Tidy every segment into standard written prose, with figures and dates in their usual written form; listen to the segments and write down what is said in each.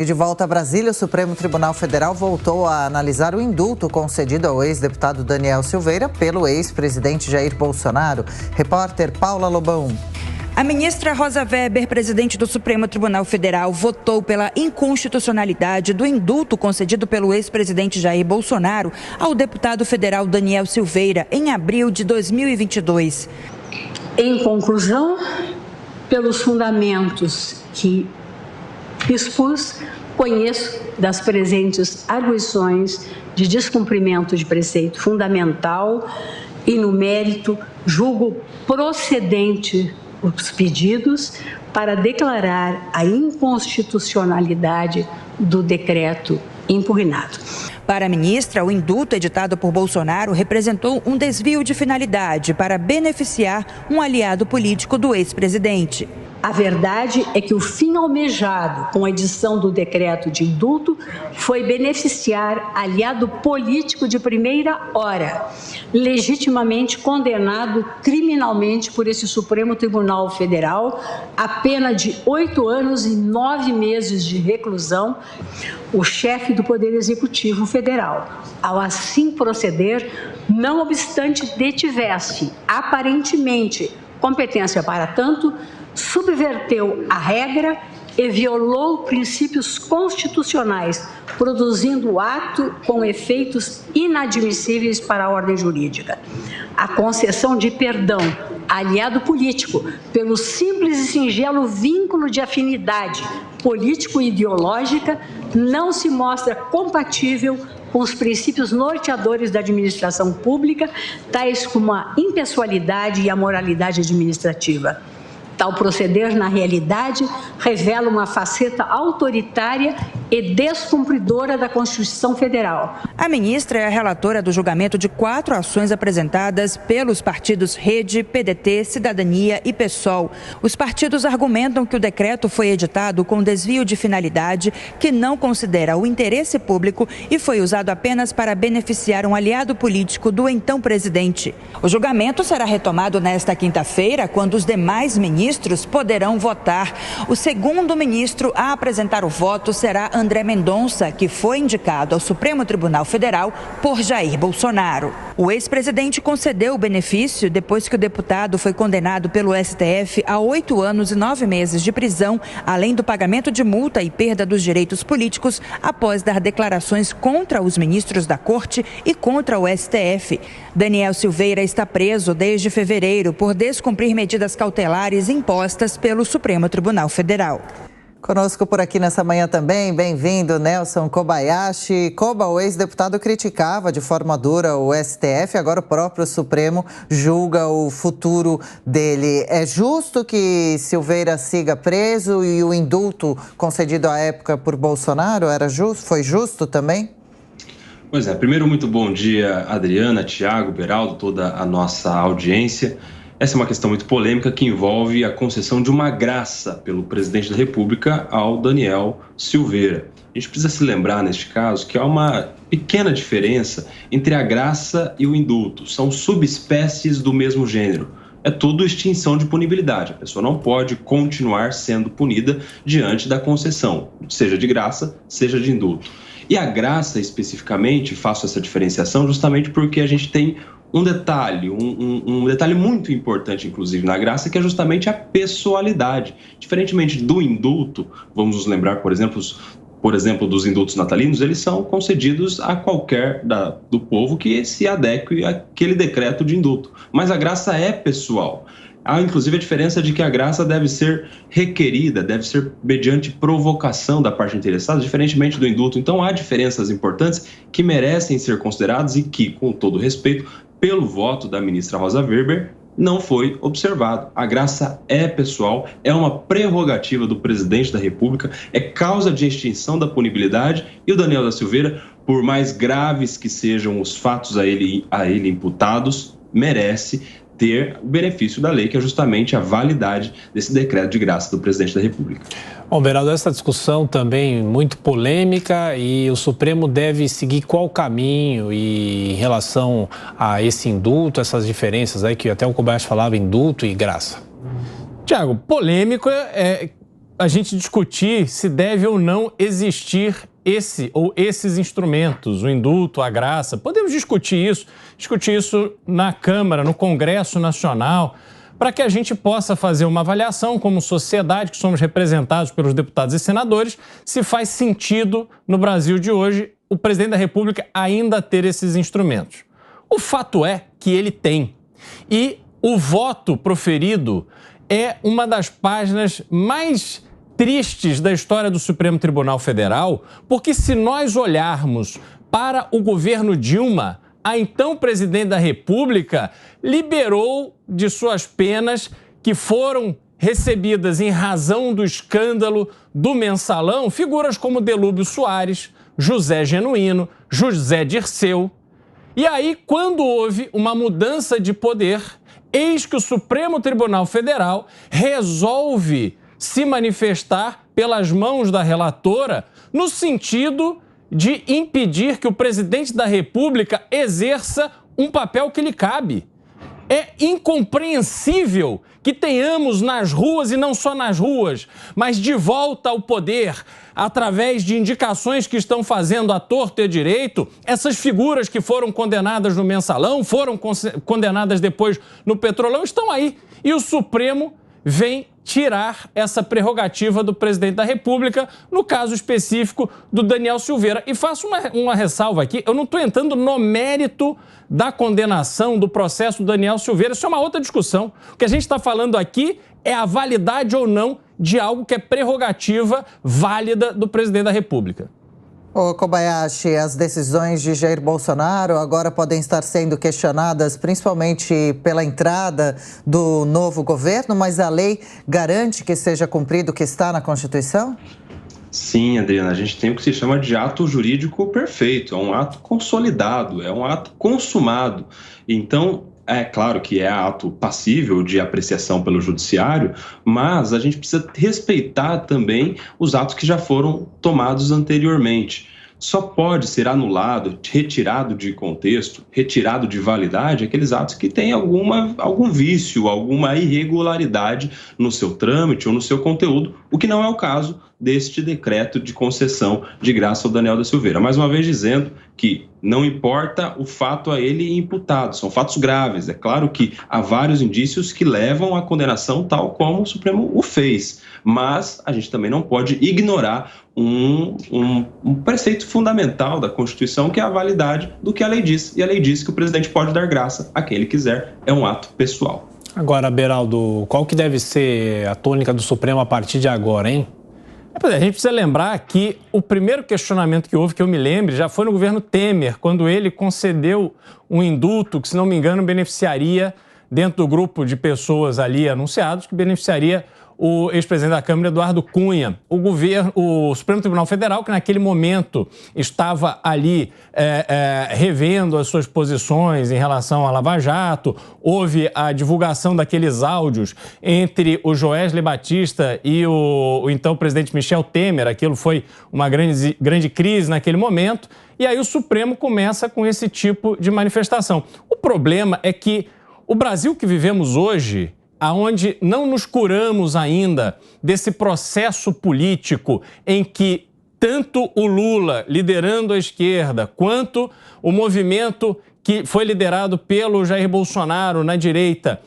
E de volta a Brasília, o Supremo Tribunal Federal voltou a analisar o indulto concedido ao ex-deputado Daniel Silveira pelo ex-presidente Jair Bolsonaro. Repórter Paula Lobão. A ministra Rosa Weber, presidente do Supremo Tribunal Federal, votou pela inconstitucionalidade do indulto concedido pelo ex-presidente Jair Bolsonaro ao deputado federal Daniel Silveira em abril de 2022. Em conclusão, pelos fundamentos que expus, conheço das presentes arguições de descumprimento de preceito fundamental e, no mérito, julgo procedente os pedidos para declarar a inconstitucionalidade do decreto impugnado. Para a ministra, o indulto editado por Bolsonaro representou um desvio de finalidade para beneficiar um aliado político do ex-presidente. A verdade é que o fim almejado com a edição do decreto de indulto foi beneficiar aliado político de primeira hora, legitimamente condenado criminalmente por esse Supremo Tribunal Federal a pena de 8 anos e 9 meses de reclusão, o chefe do Poder Executivo Federal. Ao assim proceder, não obstante detivesse aparentemente competência para tanto, subverteu a regra e violou princípios constitucionais, produzindo o ato com efeitos inadmissíveis para a ordem jurídica. A concessão de perdão a aliado político pelo simples e singelo vínculo de afinidade político-ideológica não se mostra compatível com os princípios norteadores da administração pública, tais como a impessoalidade e a moralidade administrativa. Tal proceder, na realidade, revela uma faceta autoritária e descumpridora da Constituição Federal. A ministra é a relatora do julgamento de 4 ações apresentadas pelos partidos Rede, PDT, Cidadania e PSOL. Os partidos argumentam que o decreto foi editado com desvio de finalidade, que não considera o interesse público e foi usado apenas para beneficiar um aliado político do então presidente. O julgamento será retomado nesta quinta-feira, quando os demais ministros poderão votar. O segundo ministro a apresentar o voto será André Mendonça, que foi indicado ao Supremo Tribunal Federal por Jair Bolsonaro. O ex-presidente concedeu o benefício depois que o deputado foi condenado pelo STF a 8 anos e 9 meses de prisão, além do pagamento de multa e perda dos direitos políticos após dar declarações contra os ministros da Corte e contra o STF. Daniel Silveira está preso desde fevereiro por descumprir medidas cautelares impostas pelo Supremo Tribunal Federal. Conosco por aqui nessa manhã também, bem-vindo, Nelson Kobayashi. Koba, o ex-deputado criticava de forma dura o STF, agora o próprio Supremo julga o futuro dele. É justo que Silveira siga preso e o indulto concedido à época por Bolsonaro foi justo também? Pois é, primeiro muito bom dia, Adriana, Tiago, Beraldo, toda a nossa audiência. Essa é uma questão muito polêmica que envolve a concessão de uma graça pelo presidente da República ao Daniel Silveira. A gente precisa se lembrar, neste caso, que há uma pequena diferença entre a graça e o indulto. São subespécies do mesmo gênero. É tudo extinção de punibilidade. A pessoa não pode continuar sendo punida diante da concessão, seja de graça, seja de indulto. E a graça, especificamente, faço essa diferenciação justamente porque a gente tem um detalhe, um detalhe muito importante, inclusive, na graça, que é justamente a pessoalidade. Diferentemente do indulto, vamos nos lembrar, por exemplo, dos indultos natalinos, eles são concedidos a qualquer do povo que se adeque àquele decreto de indulto. Mas a graça é pessoal. Há, inclusive, a diferença de que a graça deve ser requerida, deve ser mediante provocação da parte interessada, diferentemente do indulto. Então, há diferenças importantes que merecem ser consideradas e que, com todo respeito, pelo voto da ministra Rosa Weber, não foi observado. A graça é pessoal, é uma prerrogativa do presidente da República, é causa de extinção da punibilidade e o Daniel da Silveira, por mais graves que sejam os fatos a ele imputados, merece ter o benefício da lei, que é justamente a validade desse decreto de graça do presidente da República. Bom, Beraldo, essa discussão também muito polêmica e o Supremo deve seguir qual caminho em relação a esse indulto, essas diferenças aí que até o Kobayashi falava, indulto e graça? Tiago, polêmico a gente discutir se deve ou não existir esse ou esses instrumentos, o indulto, a graça. Podemos discutir isso na Câmara, no Congresso Nacional, para que a gente possa fazer uma avaliação como sociedade, que somos representados pelos deputados e senadores, se faz sentido no Brasil de hoje o presidente da República ainda ter esses instrumentos. O fato é que ele tem. E o voto proferido é uma das páginas mais tristes da história do Supremo Tribunal Federal, porque se nós olharmos para o governo Dilma, a então presidente da República liberou de suas penas que foram recebidas em razão do escândalo do Mensalão figuras como Delúbio Soares, José Genuíno, José Dirceu. E aí, quando houve uma mudança de poder, eis que o Supremo Tribunal Federal resolve se manifestar pelas mãos da relatora no sentido de impedir que o presidente da República exerça um papel que lhe cabe. É incompreensível que tenhamos nas ruas, e não só nas ruas, mas de volta ao poder, através de indicações que estão fazendo à torto e à direito, essas figuras que foram condenadas no Mensalão, foram condenadas depois no Petrolão, estão aí. E o Supremo vem tirar essa prerrogativa do presidente da República, no caso específico do Daniel Silveira. E faço uma ressalva aqui, eu não estou entrando no mérito da condenação do processo do Daniel Silveira, isso é uma outra discussão. O que a gente está falando aqui é a validade ou não de algo que é prerrogativa válida do presidente da República. Ô Kobayashi, as decisões de Jair Bolsonaro agora podem estar sendo questionadas principalmente pela entrada do novo governo, mas a lei garante que seja cumprido o que está na Constituição? Sim, Adriana, a gente tem o que se chama de ato jurídico perfeito, é um ato consolidado, é um ato consumado. Então, é claro que é ato passível de apreciação pelo judiciário, mas a gente precisa respeitar também os atos que já foram tomados anteriormente. Só pode ser anulado, retirado de contexto, retirado de validade aqueles atos que têm algum vício, alguma irregularidade no seu trâmite ou no seu conteúdo, o que não é o caso deste decreto de concessão de graça ao Daniel da Silveira. Mais uma vez dizendo que não importa o fato a ele imputado, são fatos graves. É claro que há vários indícios que levam à condenação tal como o Supremo o fez, mas a gente também não pode ignorar um preceito fundamental da Constituição, que é a validade do que a lei diz. E a lei diz que o presidente pode dar graça a quem ele quiser, é um ato pessoal. Agora, Beraldo, qual que deve ser a tônica do Supremo a partir de agora, hein? A gente precisa lembrar que o primeiro questionamento que houve, que eu me lembre, já foi no governo Temer, quando ele concedeu um indulto que, se não me engano, beneficiaria, dentro do grupo de pessoas ali anunciados, que beneficiaria o ex-presidente da Câmara, Eduardo Cunha. O Supremo Tribunal Federal, que naquele momento estava ali revendo as suas posições em relação à Lava Jato, houve a divulgação daqueles áudios entre o Joesley Batista e o então presidente Michel Temer. Aquilo foi uma grande crise naquele momento. E aí o Supremo começa com esse tipo de manifestação. O problema é que o Brasil que vivemos hoje, aonde não nos curamos ainda desse processo político em que tanto o Lula liderando a esquerda, quanto o movimento que foi liderado pelo Jair Bolsonaro na direita,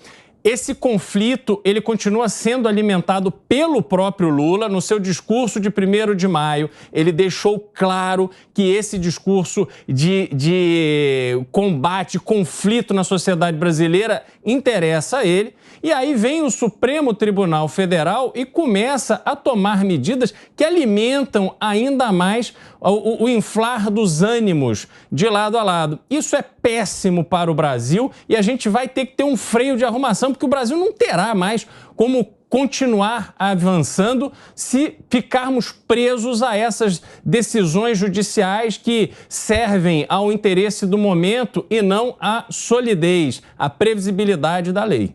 esse conflito ele continua sendo alimentado pelo próprio Lula. No seu discurso de 1º de maio, ele deixou claro que esse discurso de combate, conflito na sociedade brasileira interessa a ele. E aí vem o Supremo Tribunal Federal e começa a tomar medidas que alimentam ainda mais o inflar dos ânimos de lado a lado. Isso é péssimo para o Brasil e a gente vai ter que ter um freio de arrumação, porque o Brasil não terá mais como continuar avançando se ficarmos presos a essas decisões judiciais que servem ao interesse do momento e não à solidez, à previsibilidade da lei.